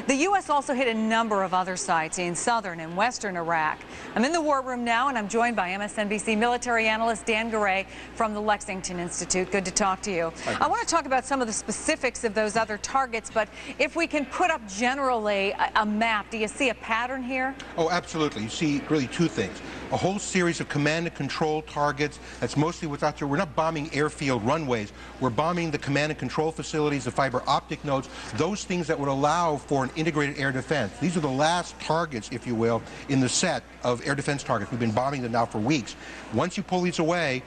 The U.S. also hit a number of other sites in southern and western Iraq. I'm in the war room now, and I'm joined by MSNBC military analyst Dan Garay from the Lexington Institute. Good to talk to you. I want to talk about some of the specifics of those other targets, but if we can put up generally a map, do you see a pattern here? Oh, absolutely. You see really two things. A whole series of command and control targets. That's mostly what's out there. We're not bombing airfield runways. We're bombing the command and control facilities, the fiber optic nodes, those things that would allow for an integrated air defense. These are the last targets, if you will, in the set of air defense targets. We've been bombing them now for weeks. Once you pull these away,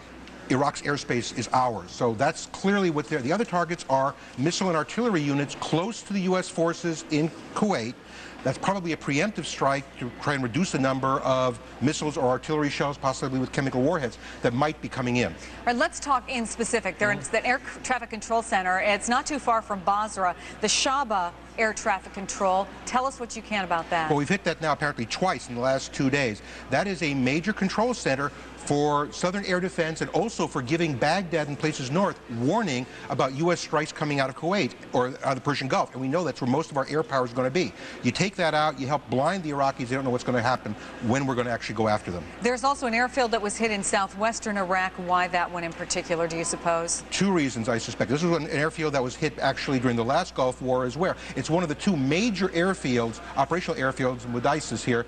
Iraq's airspace is ours. So that's clearly what they're. The other targets are missile and artillery units close to the U.S. forces in Kuwait. That's probably a preemptive strike to try and reduce the number of missiles or artillery shells, possibly with chemical warheads, that might be coming in. All right, let's talk in specific. There's the Air Traffic Control Center. It's not too far from Basra. The Shaba Air Traffic Control. Tell us what you can about that. Well, we've hit that now apparently twice in the last 2 days. That is a major control center for southern air defense and also for giving Baghdad and places north warning about U.S. strikes coming out of Kuwait or out of the Persian Gulf. And we know that's where most of our air power is going to be. You take that out, you help blind the Iraqis. They don't know what's going to happen when we're going to actually go after them. There's also an airfield that was hit in southwestern Iraq. Why that one in particular, do you suppose? Two reasons, I suspect. This was an airfield that was hit actually during the last Gulf War as well. It's one of the two major airfields, operational airfields with ISIS here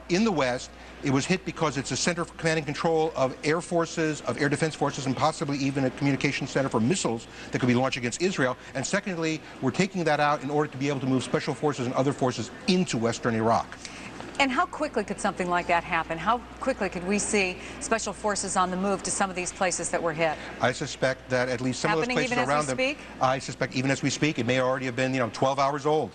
in the West. It was hit because it's a center for command and control of air forces, of air defense forces, and possibly even a communication center for missiles that could be launched against Israel. And secondly, we're taking that out in order to be able to move special forces and other forces into western Iraq. And how quickly could something like that happen? How quickly could we see special forces on the move to some of these places that were hit? I suspect that at least some of those places around them. I suspect even as we speak, it may already have been, 12 hours old.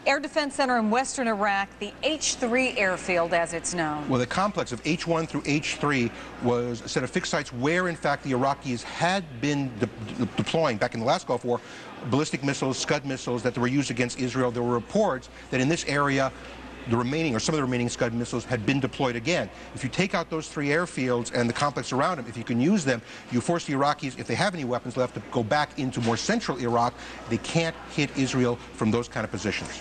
Air Defense Center in western Iraq, the H3 airfield as it's known. Well, the complex of H1 through H3 was a set of fixed sites where, in fact, the Iraqis had been deploying, back in the last Gulf War, ballistic missiles, Scud missiles that were used against Israel. There were reports that in this area, the remaining, or some of the remaining Scud missiles had been deployed again. If you take out those three airfields and the complex around them, if you can use them, you force the Iraqis, if they have any weapons left, to go back into more central Iraq. They can't hit Israel from those kind of positions.